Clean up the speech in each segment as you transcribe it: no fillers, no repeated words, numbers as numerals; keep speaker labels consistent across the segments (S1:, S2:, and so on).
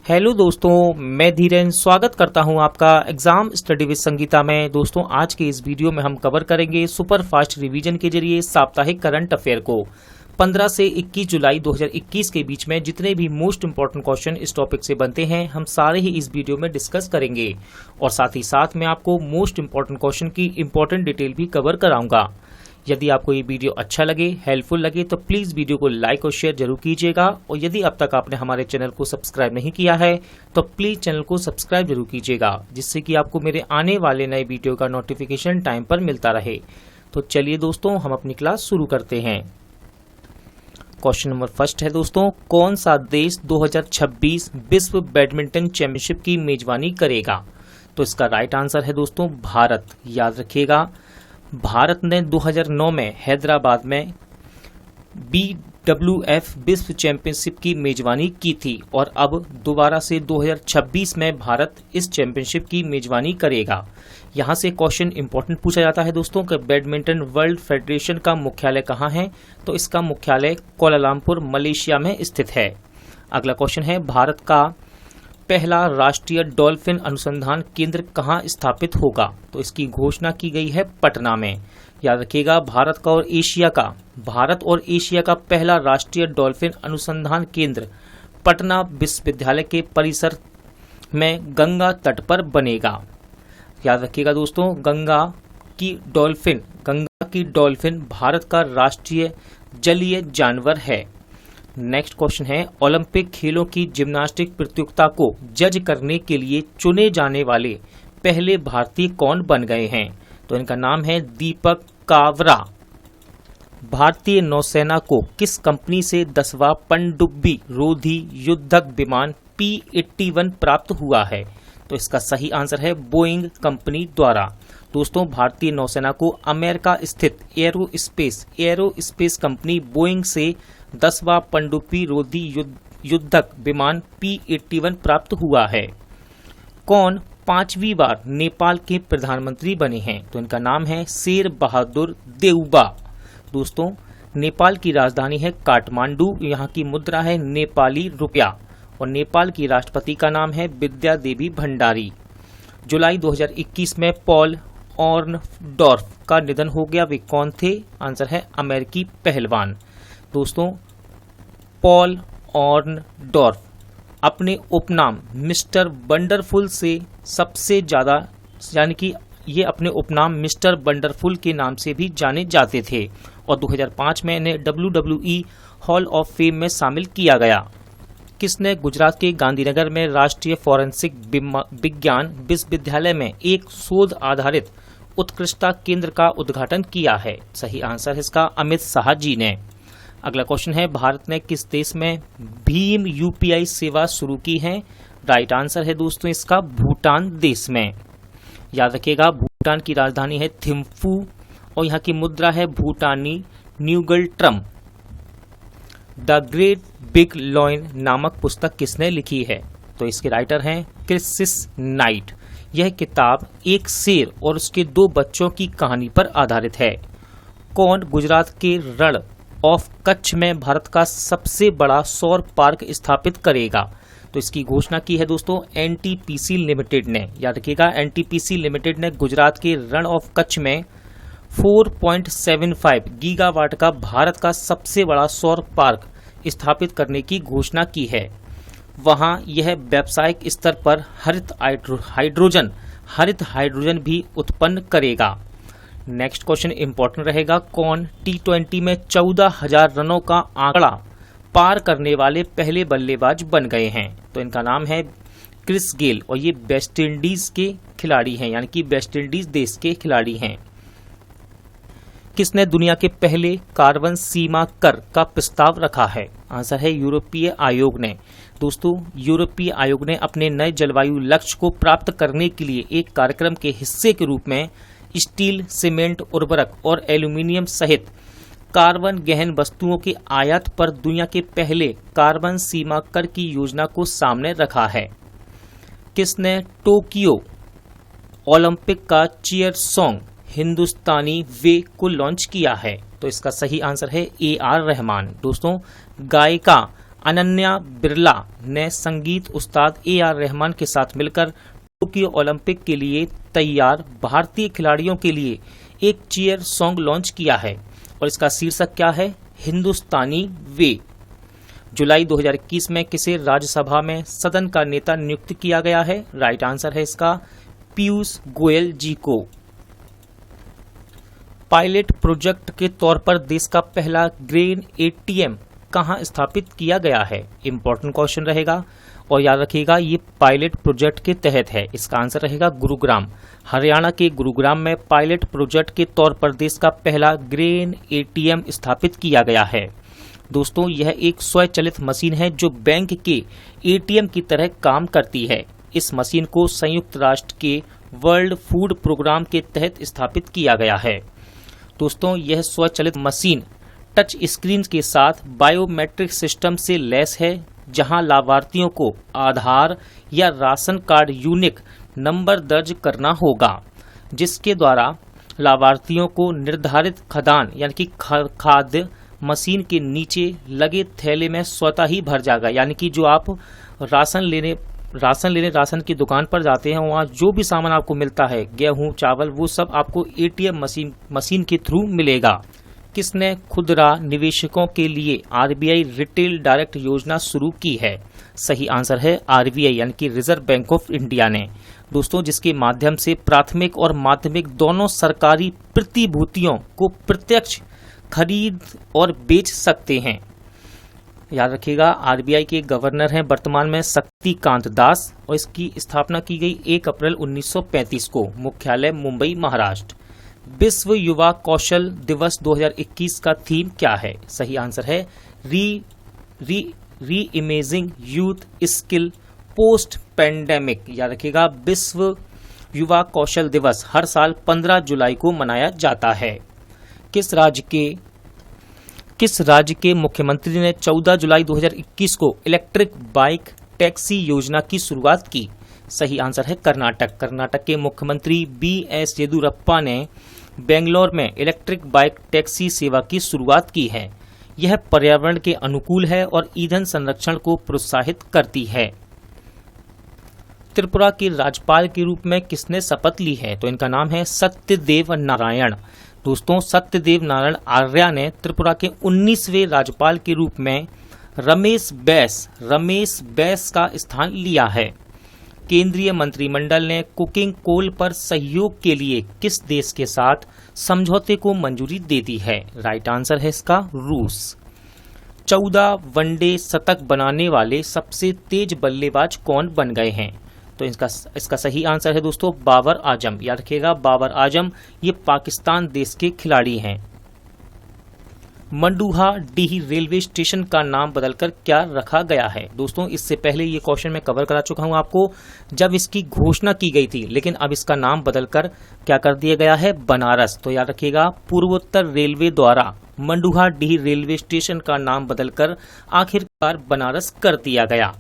S1: Hello दोस्तों, मैं धीरेन स्वागत करता हूं आपका एग्जाम स्टडी विद संगीता में। दोस्तों, आज के इस वीडियो में हम कवर करेंगे सुपर फास्ट रिवीजन के जरिए साप्ताहिक करंट अफेयर को। 15 से 21 जुलाई 2021 के बीच में जितने भी मोस्ट इंपॉर्टेंट क्वेश्चन इस टॉपिक से बनते हैं, हम सारे ही इस वीडियो में डिस्कस करेंगे और साथ ही साथ मैं आपको मोस्ट इंपॉर्टेंट क्वेश्चन की इंपॉर्टेंट डिटेल भी कवर कराऊंगा। यदि आपको ये वीडियो अच्छा लगे, हेल्पफुल लगे, तो प्लीज़ वीडियो को लाइक और शेयर जरूर कीजिएगा। और यदि अब तक आपने हमारे चैनल को सब्सक्राइब नहीं किया है तो प्लीज़ चैनल को सब्सक्राइब जरूर कीजिएगा, जिससे कि आपको मेरे आने वाले नए वीडियो का नोटिफिकेशन टाइम पर मिलता रहे। तो चलिए दोस्तों, हम अपनी क्लास शुरू करते हैं। क्वेश्चन नंबर फर्स्ट है दोस्तों, कौन सा देश 2026 विश्व बैडमिंटन चैंपियनशिप की मेजबानी करेगा? तो इसका राइट आंसर है दोस्तों भारत। याद रखिएगा, भारत ने 2009 में हैदराबाद में BWF विश्व चैंपियनशिप की मेजबानी की थी और अब दोबारा से 2026 में भारत इस चैंपियनशिप की मेजबानी करेगा। यहाँ से क्वेश्चन इंपॉर्टेंट पूछा जाता है दोस्तों कि बैडमिंटन वर्ल्ड फेडरेशन का मुख्यालय कहाँ है? तो इसका मुख्यालय कोलालमपुर मलेशिया में स्थित है। अगला क्वेश्चन है, भारत का पहला राष्ट्रीय डॉल्फिन अनुसंधान केंद्र कहाँ स्थापित होगा? तो इसकी घोषणा की गई है पटना में। याद रखिएगा, भारत और एशिया का पहला राष्ट्रीय डॉल्फिन अनुसंधान केंद्र पटना विश्वविद्यालय के परिसर में गंगा तट पर बनेगा। याद रखिएगा दोस्तों, गंगा की डॉल्फिन भारत का राष्ट्रीय जलीय जानवर है। नेक्स्ट क्वेश्चन है, ओलंपिक खेलों की जिम्नास्टिक प्रतियोगिता को जज करने के लिए चुने जाने वाले पहले भारतीय कौन बन गए हैं? तो इनका नाम है दीपक कावरा। भारतीय नौसेना को किस कंपनी से 10वां पनडुब्बी रोधी युद्धक विमान P-81 प्राप्त हुआ है? तो इसका सही आंसर है बोइंग कंपनी द्वारा। दोस्तों, भारतीय नौसेना को अमेरिका स्थित एरोस्पेस कंपनी बोइंग से 10वां पनडुब्बी रोधी युद्धक विमान P-81 प्राप्त हुआ है। कौन 5वीं बार नेपाल के प्रधानमंत्री बने हैं? तो इनका नाम है शेर बहादुर देउबा। दोस्तों, नेपाल की राजधानी है काठमांडू, यहाँ की मुद्रा है नेपाली रुपया और नेपाल की राष्ट्रपति का नाम है विद्या देवी भंडारी। जुलाई 2021 में पॉल ऑर्नडॉर्फ का निधन हो गया। वे कौन थे? आंसर है अमेरिकी पहलवान। दोस्तों, पॉल ऑर्नडॉर्फ अपने उपनाम मिस्टर वंडरफुल से सबसे ज्यादा, यानी कि ये अपने उपनाम मिस्टर वंडरफुल के नाम से भी जाने जाते थे और 2005 में इन्हें WWE हॉल ऑफ फेम में शामिल किया गया। किसने गुजरात के गांधीनगर में राष्ट्रीय फॉरेंसिक विज्ञान विश्वविद्यालय में एक शोध आधारित उत्कृष्टता केंद्र का उद्घाटन किया है? सही आंसर है इसका अमित शाह जी ने। अगला क्वेश्चन है, भारत ने किस देश में भीम UPI सेवा शुरू की है? राइट आंसर है दोस्तों इसका भूटान देश में। याद रखिएगा, भूटान की राजधानी है थिम्फू और यहाँ की मुद्रा है भूटानी ngultrum. The great big lion नामक पुस्तक किसने लिखी है? तो इसके राइटर हैं क्रिसिस नाइट। यह किताब एक शेर और उसके 2 बच्चों की कहानी पर आधारित है। कौन गुजरात के रण ऑफ कच्छ में भारत का सबसे बड़ा सौर पार्क स्थापित करेगा? तो इसकी घोषणा की है दोस्तों NTPC लिमिटेड ने। याद रखिएगा, NTPC लिमिटेड ने गुजरात के रण ऑफ कच्छ में 4.75 गीगावाट का भारत का सबसे बड़ा सौर पार्क स्थापित करने की घोषणा की है। वहां यह व्यावसायिक स्तर पर हरित हाइड्रोजन भी उत्पन्न करेगा। नेक्स्ट क्वेश्चन इंपॉर्टेंट रहेगा, कौन T20 में 14,000 रनों का आंकड़ा पार करने वाले पहले बल्लेबाज बन गए हैं? तो इनका नाम है क्रिस गेल और ये वेस्ट इंडीज के खिलाड़ी हैं, यानी कि वेस्ट इंडीज देश के खिलाड़ी हैं। किसने दुनिया के पहले कार्बन सीमा कर का प्रस्ताव रखा है? आंसर है यूरोपीय आयोग ने। दोस्तों, यूरोपीय आयोग ने अपने नए जलवायु लक्ष्य को प्राप्त करने के लिए एक कार्यक्रम के हिस्से के रूप में स्टील, सीमेंट, उर्वरक और एल्यूमीनियम सहित कार्बन गहन वस्तुओं के आयात पर दुनिया के पहले कार्बन सीमा कर की योजना को सामने रखा है। किसने टोक्यो ओलंपिक का चीयर सॉन्ग हिंदुस्तानी वे को लॉन्च किया है? तो इसका सही आंसर है AR रहमान। दोस्तों, गायिका अनन्या बिरला ने संगीत उस्ताद AR रहमान के साथ मिलकर टोक्यो ओलंपिक के लिए तैयार भारतीय खिलाड़ियों के लिए एक चीयर सॉन्ग लॉन्च किया है और इसका शीर्षक क्या है? हिंदुस्तानी वे। जुलाई 2021 में किसे राज्यसभा में सदन का नेता नियुक्त किया गया है? राइट आंसर है इसका पीयूष गोयल जी को। पायलट प्रोजेक्ट के तौर पर देश का पहला ग्रेन ATM कहां स्थापित किया गया है? इंपॉर्टेंट क्वेश्चन रहेगा और याद रखिएगा ये पायलट प्रोजेक्ट के तहत है। इसका आंसर रहेगा गुरुग्राम। हरियाणा के गुरुग्राम में पायलट प्रोजेक्ट के तौर पर देश का पहला ग्रेन ATM स्थापित किया गया है। दोस्तों यह एक स्वचालित मशीन है जो बैंक के ATM की तरह काम करती है। इस मशीन को संयुक्त राष्ट्र के वर्ल्ड फूड प्रोग्राम के तहत स्थापित किया गया है। दोस्तों यह स्वचालित मशीन टच स्क्रीन के साथ बायोमेट्रिक सिस्टम से लैस है, जहां लाभार्थियों को आधार या राशन कार्ड यूनिक नंबर दर्ज करना होगा, जिसके द्वारा लाभार्थियों को निर्धारित खाद्यान्न यानी कि खाद्य मशीन के नीचे लगे थैले में स्वतः ही भर जाएगा। यानी कि जो आप राशन की दुकान पर जाते हैं, वहाँ जो भी सामान आपको मिलता है, गेहूं, चावल, वो सब आपको ATM मशीन के थ्रू मिलेगा। किसने खुदरा निवेशकों के लिए RBI रिटेल डायरेक्ट योजना शुरू की है? सही आंसर है RBI यानी कि रिजर्व बैंक ऑफ इंडिया ने। दोस्तों जिसके माध्यम से प्राथमिक और माध्यमिक दोनों सरकारी प्रतिभूतियों को प्रत्यक्ष खरीद और बेच सकते हैं। याद रखिएगा RBI के गवर्नर हैं वर्तमान में शक्तिकांत दास और इसकी स्थापना की गई 1 अप्रैल 1935 को। मुख्यालय मुंबई, महाराष्ट्र। विश्व युवा कौशल दिवस 2021 का थीम क्या है? सही आंसर है री imaging youth skill post pandemic. याद रखिएगा विश्व युवा कौशल दिवस हर साल 15 जुलाई को मनाया जाता है। किस राज्य के मुख्यमंत्री ने 14 जुलाई 2021 को इलेक्ट्रिक बाइक टैक्सी योजना की शुरुआत की? सही आंसर है कर्नाटक। कर्नाटक के मुख्यमंत्री BS येदियुरप्पा ने बेंगलोर में इलेक्ट्रिक बाइक टैक्सी सेवा की शुरुआत की है। यह पर्यावरण के अनुकूल है और ईंधन संरक्षण को प्रोत्साहित करती है। त्रिपुरा के राज्यपाल के रूप में किसने शपथ ली है? तो इनका नाम है सत्यदेव नारायण। दोस्तों सत्यदेव नारायण आर्य ने त्रिपुरा के 19वें राज्यपाल के रूप में रमेश बैस का स्थान लिया है। केंद्रीय मंत्रिमंडल ने कुकिंग कोल पर सहयोग के लिए किस देश के साथ समझौते को मंजूरी दे दी है? राइट आंसर है इसका रूस। 14 वनडे शतक बनाने वाले सबसे तेज बल्लेबाज कौन बन गए हैं? तो इसका सही आंसर है दोस्तों बाबर आजम। याद रखिएगा बाबर आजम ये पाकिस्तान देश के खिलाड़ी हैं। मंडुहा डीह रेलवे स्टेशन का नाम बदलकर क्या रखा गया है? दोस्तों इससे पहले ये क्वेश्चन मैं कवर करा चुका हूं आपको जब इसकी घोषणा की गई थी, लेकिन अब इसका नाम बदलकर क्या कर दिया गया है? बनारस। तो याद रखिएगा पूर्वोत्तर रेलवे द्वारा मंडुहा डीह रेलवे स्टेशन का नाम बदलकर आखिरकार बनारस कर दिया गया।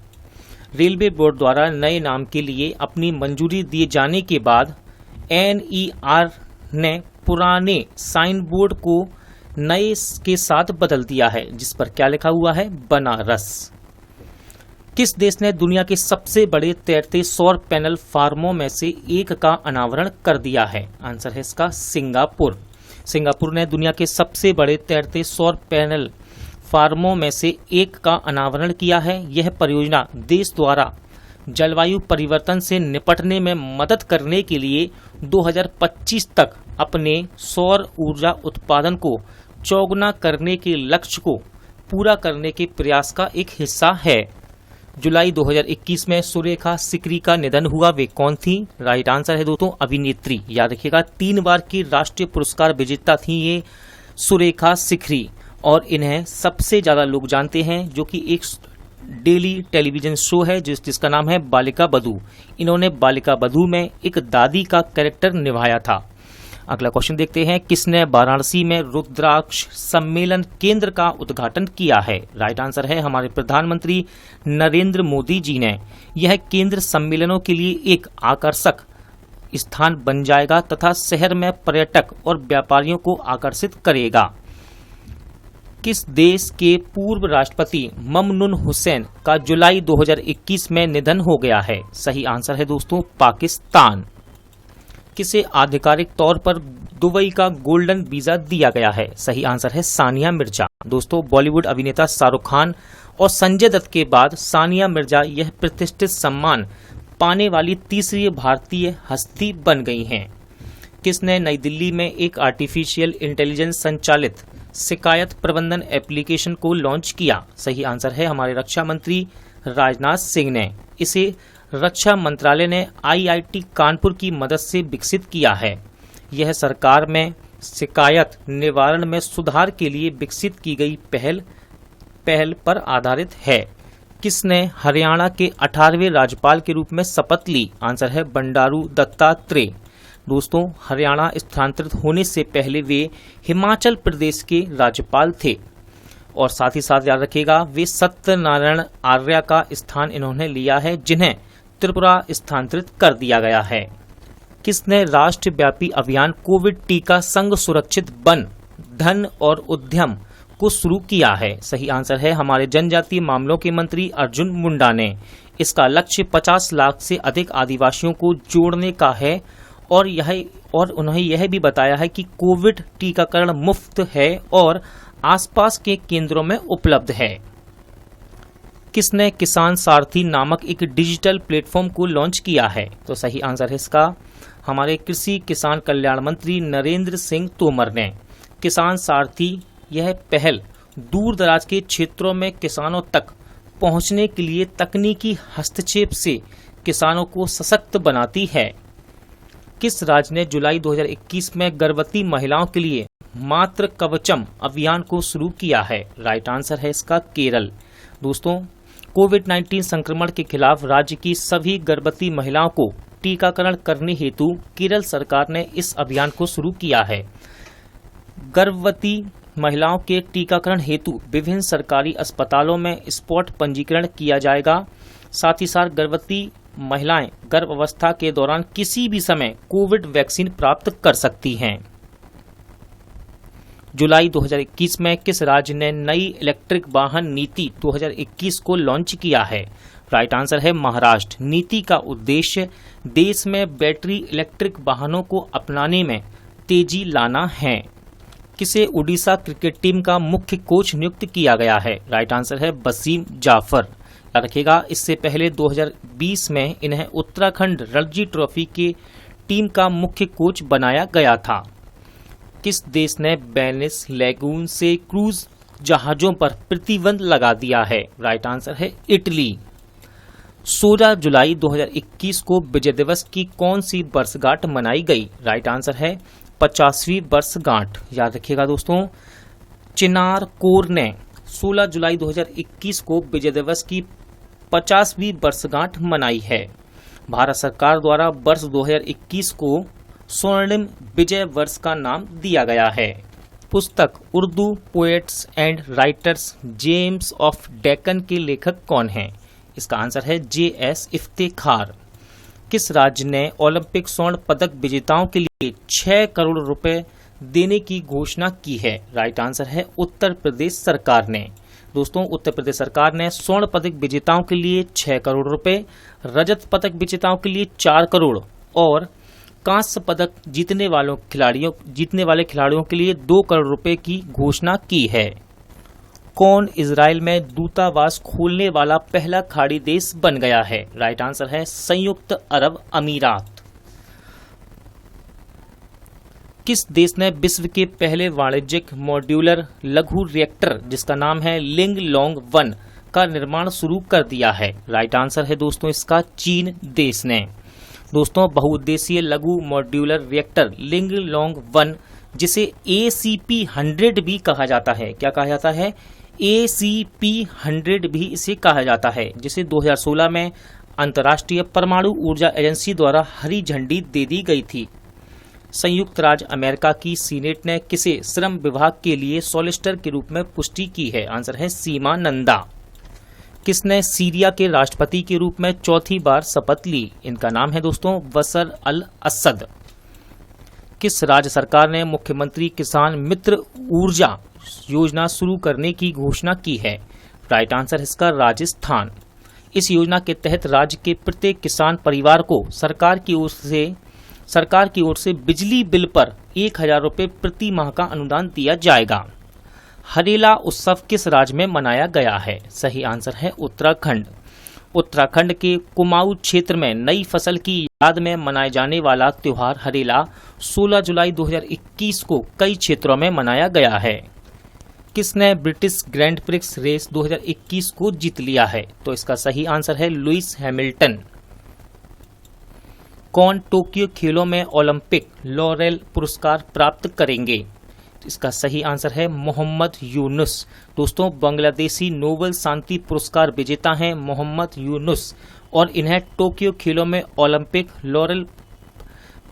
S1: रेलवे बोर्ड द्वारा नए नाम के लिए अपनी मंजूरी दिए जाने के बाद NER ने पुराने साइन बोर्ड को नए के साथ बदल दिया है, जिस पर क्या लिखा हुआ है? बनारस। किस देश ने दुनिया के सबसे बड़े तैरते सौर पैनल फार्मों में से एक का अनावरण कर दिया है? आंसर है इसका सिंगापुर। सिंगापुर ने दुनिया के सबसे बड़े तैरते सौर पैनल फार्मों में से एक का अनावरण किया है। यह परियोजना देश द्वारा जलवायु परिवर्तन से निपटने में मदद करने के लिए 2025 तक अपने सौर ऊर्जा उत्पादन को चौगुना करने के लक्ष्य को पूरा करने के प्रयास का एक हिस्सा है। जुलाई 2021 में सुरेखा सिकरी का निधन हुआ। वे कौन थी? राइट आंसर है दोस्तों अभिनेत्री। याद रखिएगा 3 बार की राष्ट्रीय पुरस्कार विजेता थी ये सुरेखा सिकरी और इन्हें सबसे ज्यादा लोग जानते हैं जो कि एक डेली टेलीविजन शो है जिसका नाम है बालिका बधू। इन्होंने बालिका बधू में एक दादी का कैरेक्टर निभाया था। अगला क्वेश्चन देखते हैं, किसने वाराणसी में रुद्राक्ष सम्मेलन केंद्र का उद्घाटन किया है? राइट आंसर है हमारे प्रधानमंत्री नरेंद्र मोदी जी ने। यह केंद्र सम्मेलनों के लिए एक आकर्षक स्थान बन जाएगा तथा शहर में पर्यटक और व्यापारियों को आकर्षित करेगा। किस देश के पूर्व राष्ट्रपति ममनून हुसैन का जुलाई 2021 में निधन हो गया है? सही आंसर है दोस्तों पाकिस्तान। किसे आधिकारिक तौर पर दुबई का गोल्डन वीजा दिया गया है? सही आंसर है सानिया मिर्जा। दोस्तों बॉलीवुड अभिनेता शाहरुख खान और संजय दत्त के बाद सानिया मिर्जा यह प्रतिष्ठित सम्मान पाने वाली तीसरी भारतीय हस्ती बन गई हैं। किसने नई दिल्ली में एक आर्टिफिशियल इंटेलिजेंस संचालित शिकायत प्रबंधन एप्लीकेशन को लॉन्च किया? सही आंसर है हमारे रक्षा मंत्री राजनाथ सिंह ने। इसे रक्षा मंत्रालय ने IIT कानपुर की मदद से विकसित किया है। यह सरकार में शिकायत निवारण में सुधार के लिए विकसित की गई पहल पर आधारित है। किसने हरियाणा के 18वें राज्यपाल के रूप में शपथ ली? आंसर है बंडारू दत्तात्रेय। दोस्तों हरियाणा स्थानांतरित होने से पहले वे हिमाचल प्रदेश के राज्यपाल थे और साथ ही साथ याद रखिएगा वे सत्यनारायण आर्य का स्थान इन्होंने लिया है, जिन्हें त्रिपुरा स्थानांतरित कर दिया गया है। किसने राष्ट्रव्यापी अभियान कोविड टीका संग सुरक्षित वन धन और उद्यम को शुरू किया है? सही आंसर है हमारे जनजातीय मामलों के मंत्री अर्जुन मुंडा ने। इसका लक्ष्य 50 लाख से अधिक आदिवासियों को जोड़ने का है और उन्होंने यह भी बताया है कि कोविड टीकाकरण मुफ्त है और आसपास के केंद्रों में उपलब्ध है। किसने किसान सारथी नामक एक डिजिटल प्लेटफॉर्म को लॉन्च किया है? तो सही आंसर है इसका हमारे कृषि किसान कल्याण मंत्री नरेंद्र सिंह तोमर ने। किसान सारथी यह पहल दूर दराज के क्षेत्रों में किसानों तक पहुंचने के लिए तकनीकी हस्तक्षेप से किसानों को सशक्त बनाती है। किस राज्य ने जुलाई 2021 में गर्भवती महिलाओं के लिए मातृ कवचम अभियान को शुरू किया है? राइट आंसर है इसका केरल। दोस्तों कोविड-19 संक्रमण के खिलाफ राज्य की सभी गर्भवती महिलाओं को टीकाकरण करने हेतु केरल सरकार ने इस अभियान को शुरू किया है। गर्भवती महिलाओं के टीकाकरण हेतु विभिन्न सरकारी अस्पतालों में स्पॉट पंजीकरण किया जाएगा। साथ ही साथ गर्भवती महिलाएं गर्भावस्था के दौरान किसी भी समय कोविड वैक्सीन प्राप्त कर सकती हैं। जुलाई 2021 में किस राज्य ने नई इलेक्ट्रिक वाहन नीति 2021 को लॉन्च किया है? राइट आंसर है महाराष्ट्र। नीति का उद्देश्य देश में बैटरी इलेक्ट्रिक वाहनों को अपनाने में तेजी लाना है। किसे उड़ीसा क्रिकेट टीम का मुख्य कोच नियुक्त किया गया है? राइट आंसर है वसीम जाफर। याद रखिएगा इससे पहले 2020 में इन्हें उत्तराखंड रणजी ट्रॉफी के टीम का मुख्य कोच बनाया गया था। किस देश ने वेनिस लेगून से क्रूज जहाजों पर प्रतिबंध लगा दिया है? राइट आंसर है इटली। 16 जुलाई 2021 को विजय दिवस की कौन सी वर्षगांठ मनाई गई? राइट आंसर है 50वीं वर्षगांठ। याद रखिएगा दोस्तों चिनार कोर ने 16 जुलाई 2021 को विजय दिवस की 50वीं वर्षगांठ मनाई है। भारत सरकार द्वारा वर्ष 2021 को स्वर्णिम विजय वर्ष का नाम दिया गया है। पुस्तक Urdu poets and writers James of Deccan के लेखक कौन हैं? इसका आंसर है JS इफ्तेखार। किस राज्य ने ओलंपिक स्वर्ण पदक विजेताओं के लिए 6 करोड़ रुपए देने की घोषणा की है? राइट आंसर है उत्तर प्रदेश सरकार ने। दोस्तों उत्तर प्रदेश सरकार ने स्वर्ण पदक विजेताओं के लिए 6 करोड़ रुपए, रजत पदक विजेताओं के लिए 4 करोड़ और कांस्य पदक जीतने वाले खिलाड़ियों के लिए 2 करोड़ रुपए की घोषणा की है। कौन इजराइल में दूतावास खोलने वाला पहला खाड़ी देश बन गया है? राइट आंसर है संयुक्त अरब अमीरात। किस देश ने विश्व के पहले वाणिज्यिक मॉड्यूलर लघु रिएक्टर जिसका नाम है लिंग लोंग 1 का निर्माण शुरू कर दिया है? राइट आंसर है दोस्तों इसका चीन देश ने। दोस्तों बहुउद्देशीय लघु मॉड्यूलर रिएक्टर लिंग लोंग 1 जिसे ACP-100 भी कहा जाता है, क्या कहा जाता है? ACP-100 भी इसे कहा जाता है, जिसे 2016 में अंतर्राष्ट्रीय परमाणु ऊर्जा एजेंसी द्वारा हरी झंडी दे दी गई थी। संयुक्त राज्य अमेरिका की सीनेट ने किसे श्रम विभाग के लिए सॉलिसिटर के रूप में पुष्टि की है? आंसर है सीमा नंदा। किसने सीरिया के राष्ट्रपति के रूप में चौथी बार शपथ ली? इनका नाम है दोस्तों बशर अल असद। किस राज्य सरकार ने मुख्यमंत्री किसान मित्र ऊर्जा योजना शुरू करने की घोषणा की है? राइट आंसर है इसका राजस्थान। इस योजना के तहत राज्य के प्रत्येक किसान परिवार को सरकार की ओर से बिजली बिल पर 1,000 रुपये प्रति माह का अनुदान दिया जाएगा। हरेला उत्सव किस राज्य में मनाया गया है? सही आंसर है उत्तराखंड। उत्तराखंड के कुमाऊं क्षेत्र में नई फसल की याद में मनाए जाने वाला त्योहार हरेला 16 जुलाई 2021 को कई क्षेत्रों में मनाया गया है। किसने ब्रिटिश ग्रैंड प्रिक्स रेस 2021 को जीत लिया है? तो इसका सही आंसर है लुइस हैमिल्टन। कौन टोक्यो खेलों में ओलंपिक लॉरेल पुरस्कार प्राप्त करेंगे? इसका सही आंसर है मोहम्मद यूनुस। दोस्तों, बांग्लादेशी नोबेल शांति पुरस्कार विजेता हैं मोहम्मद यूनुस और इन्हें टोक्यो खेलों में ओलंपिक लॉरेल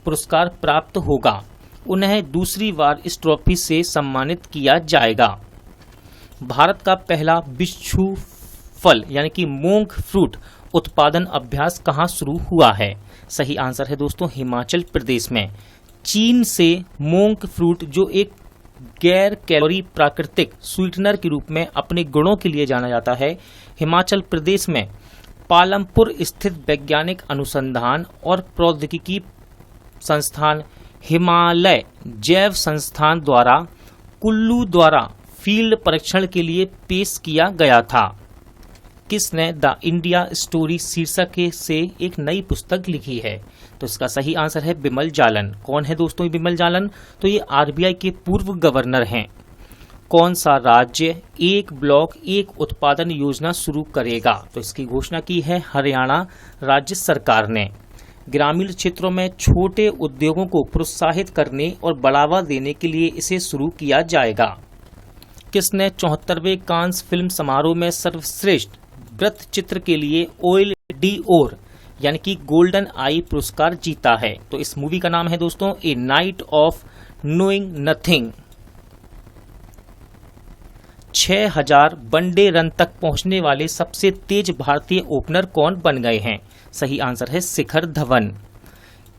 S1: पुरस्कार प्राप्त होगा। उन्हें दूसरी बार इस ट्रॉफी से सम्मानित किया जाएगा। भारत का पहला बिच्छू फल यानी कि मोंग फ्रूट उत्पादन अभ्यास कहाँ शुरू हुआ है? सही आंसर है दोस्तों हिमाचल प्रदेश में। चीन से मोंग फ्रूट जो एक गैर कैलोरी प्राकृतिक स्वीटनर के रूप में अपने गुणों के लिए जाना जाता है, हिमाचल प्रदेश में पालमपुर स्थित वैज्ञानिक अनुसंधान और प्रौद्योगिकी संस्थान हिमालय जैव संस्थान द्वारा कुल्लू द्वारा फील्ड परीक्षण के लिए पेश किया गया था। किसने द इंडिया स्टोरी शीर्षक से एक नई पुस्तक लिखी है? तो इसका सही आंसर है बिमल जालन। कौन है दोस्तों ये बिमल जालन? तो ये आरबीआई के पूर्व गवर्नर हैं। कौन सा राज्य एक ब्लॉक एक उत्पादन योजना शुरू करेगा? तो इसकी घोषणा की है हरियाणा राज्य सरकार ने। ग्रामीण क्षेत्रों में छोटे उद्योगों को प्रोत्साहित करने और बढ़ावा देने के लिए इसे शुरू किया जाएगा। किसने 74वें कांस फिल्म समारोह में सर्वश्रेष्ठ वृत्त चित्र के लिए ओइल डी ओर यानी कि गोल्डन आई पुरस्कार जीता है? तो इस मूवी का नाम है दोस्तों a night of knowing nothing. 6000 one day run तक पहुंचने वाले सबसे तेज भारतीय ओपनर कौन बन गए हैं? सही आंसर है शिखर धवन।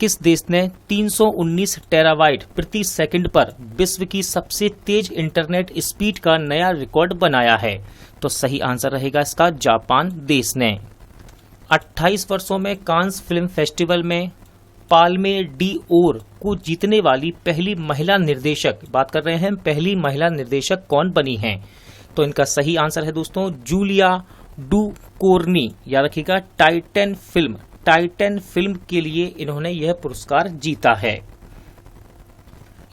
S1: किस देश ने 319 टेराबाइट प्रति सेकंड पर विश्व की सबसे तेज इंटरनेट स्पीड का नया रिकॉर्ड बनाया है? तो सही आंसर रहेगा इसका जापान देश ने। 28 वर्षों में कांस फिल्म फेस्टिवल में पाल्मे डी ओर को जीतने वाली पहली महिला निर्देशक, बात कर रहे हैं पहली महिला निर्देशक कौन बनी हैं? तो इनका सही आंसर है दोस्तों जूलिया डुकोर्नी। याद रखिएगा टाइटन फिल्म के लिए इन्होंने यह पुरस्कार जीता है।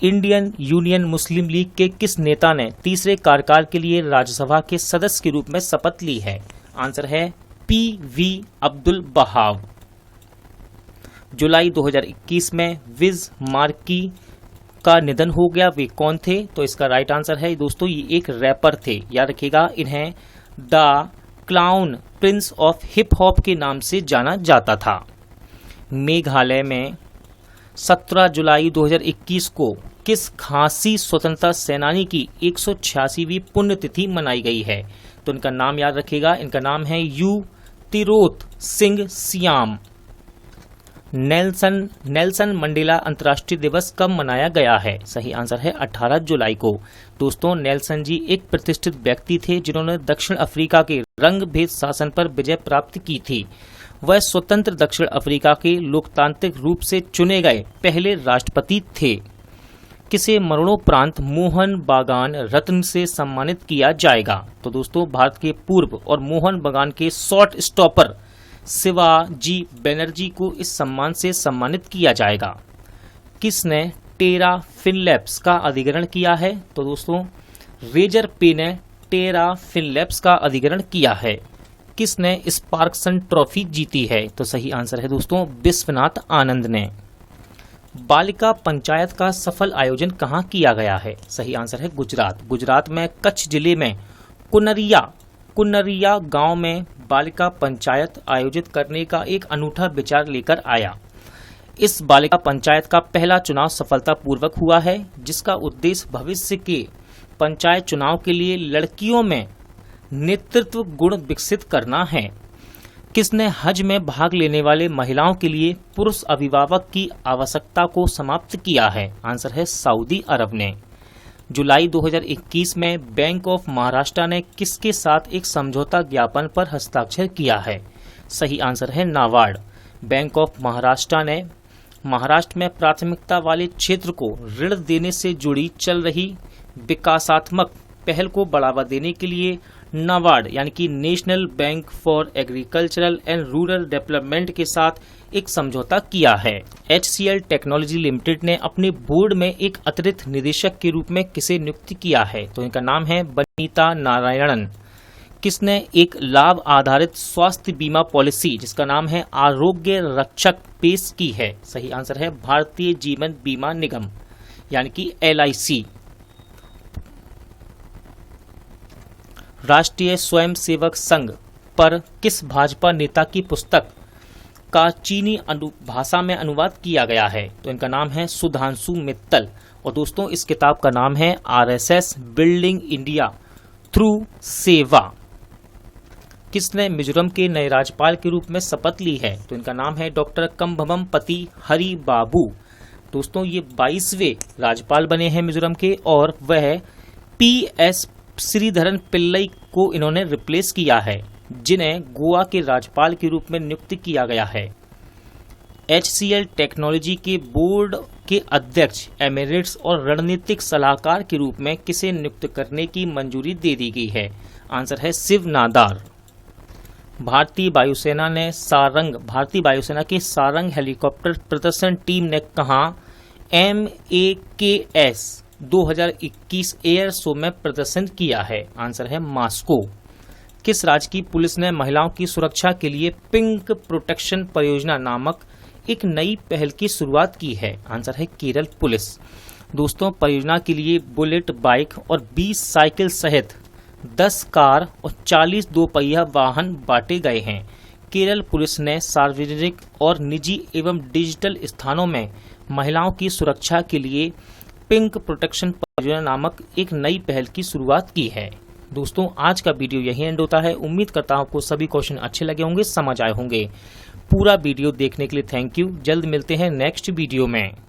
S1: इंडियन यूनियन मुस्लिम लीग के किस नेता ने तीसरे कार्यकाल के लिए राज्यसभा के सदस्य के रूप में शपथ ली है? आंसर है पीवी अब्दुल बहाव। जुलाई 2021 में विज मार्की का निधन हो गया, वे कौन थे? तो इसका राइट आंसर है दोस्तों ये एक रैपर थे। याद रखिएगा इन्हें the clown Prince of hip hop के नाम से जाना जाता था। मेघालय में 17 जुलाई 2021 को किस खासी स्वतंत्रता सेनानी की 186वीं पुण्यतिथि मनाई गई है? तो इनका नाम याद रखिएगा, इनका नाम है यू तिरोत सिंह सियाम। नेल्सन मंडेला अंतर्राष्ट्रीय दिवस कब मनाया गया है? सही आंसर है 18 जुलाई को। दोस्तों, नेल्सन जी एक प्रतिष्ठित व्यक्ति थे जिन्होंने दक्षिण अफ्रीका के रंग भेद शासन पर विजय प्राप्त की थी। वह स्वतंत्र दक्षिण अफ्रीका के लोकतांत्रिक रूप से चुने गए पहले राष्ट्रपति थे। किसे मरणोपरांत मोहन बागान रत्न से सम्मानित किया जाएगा? तो दोस्तों, भारत के पूर्व और मोहन बागान के शॉर्ट स्टॉपर शिवाजी बनर्जी को इस सम्मान से सम्मानित किया जाएगा। किसने टेरा फिनलैब्स का अधिग्रहण किया है? तो दोस्तों, रेजर पे ने टेरा फिनलैब्स का अधिग्रहण किया है। किसने स्पार्क्सन ट्रॉफी जीती है? तो सही आंसर है दोस्तों विश्वनाथ आनंद ने। बालिका पंचायत का सफल आयोजन कहाँ किया गया है? सही आंसर है गुजरात। गुजरात में कच्छ जिले में कुनरिया गांव में बालिका पंचायत आयोजित करने का एक अनूठा विचार लेकर आया। इस बालिका पंचायत का पहला चुनाव सफलतापूर्वक हुआ है, जिसका उद्देश्य भविष्य के पंचायत चुनाव के लिए लड़कियों में नेतृत्व गुण विकसित करना है। किसने हज में भाग लेने वाले महिलाओं के लिए पुरुष अभिभावक की आवश्यकता को समाप्त किया है? आंसर है सऊदी अरब ने। जुलाई 2021 में बैंक ऑफ महाराष्ट्र ने किसके साथ एक समझौता ज्ञापन पर हस्ताक्षर किया है? सही आंसर है नाबार्ड। बैंक ऑफ महाराष्ट्र ने महाराष्ट्र में प्राथमिकता वाले क्षेत्र को ऋण देने से जुड़ी चल रही विकासात्मक पहल को बढ़ावा देने के लिए नाबार्ड यानी कि national bank for agricultural and rural development के साथ एक समझौता किया है। HCL टेक्नोलॉजी लिमिटेड ने अपने बोर्ड में एक अतिरिक्त निदेशक के रूप में किसे नियुक्त किया है? तो इनका नाम है बनीता नारायणन। किसने एक लाभ आधारित स्वास्थ्य बीमा पॉलिसी जिसका नाम है आरोग्य रक्षक पेश की है? सही आंसर है भारतीय जीवन बीमा निगम यानी कि LIC। राष्ट्रीय स्वयंसेवक संघ पर किस भाजपा नेता की पुस्तक का चीनी भाषा में अनुवाद किया गया है? तो इनका नाम है सुधांशु मित्तल। और दोस्तों इस किताब का नाम है RSS बिल्डिंग इंडिया थ्रू सेवा। किसने मिजोरम के नए राज्यपाल के रूप में शपथ ली है? तो इनका नाम है डॉक्टर कंभम पति हरि बाबू। दोस्तों ये 22वें राज्यपाल बने हैं मिजोरम के और वह PS श्रीधरन पिल्लई को इन्होंने रिप्लेस किया है, जिन्हें गोवा के राज्यपाल के रूप में नियुक्त किया गया है। HCL टेक्नोलॉजी के बोर्ड के अध्यक्ष एमिरेट्स और रणनीतिक सलाहकार के रूप में किसे नियुक्त करने की मंजूरी दे दी गई है? आंसर है शिव नादार। भारतीय वायुसेना की सारंग हेलीकॉप्टर प्रदर्शन टीम ने कहा MAKS 2021 एयर शो में प्रदर्शन किया है? आंसर है मास्को। किस राज्य की पुलिस ने महिलाओं की सुरक्षा के लिए पिंक प्रोटेक्शन परियोजना नामक एक नई पहल की शुरुआत की है? आंसर है केरल पुलिस। दोस्तों परियोजना के लिए बुलेट बाइक और 20 साइकिल सहित 10 कार और 40 दोपहिया वाहन बांटे गए हैं। केरल पुलिस ने सार्वजनिक और निजी एवं डिजिटल स्थानों में महिलाओं की सुरक्षा के लिए पिंक प्रोटेक्शन परियोजना नामक एक नई पहल की शुरुआत की है। दोस्तों आज का वीडियो यही एंड होता है। उम्मीद करता हूं आपको सभी क्वेश्चन अच्छे लगे होंगे, समझ आए होंगे। पूरा वीडियो देखने के लिए थैंक यू। जल्द मिलते हैं नेक्स्ट वीडियो में।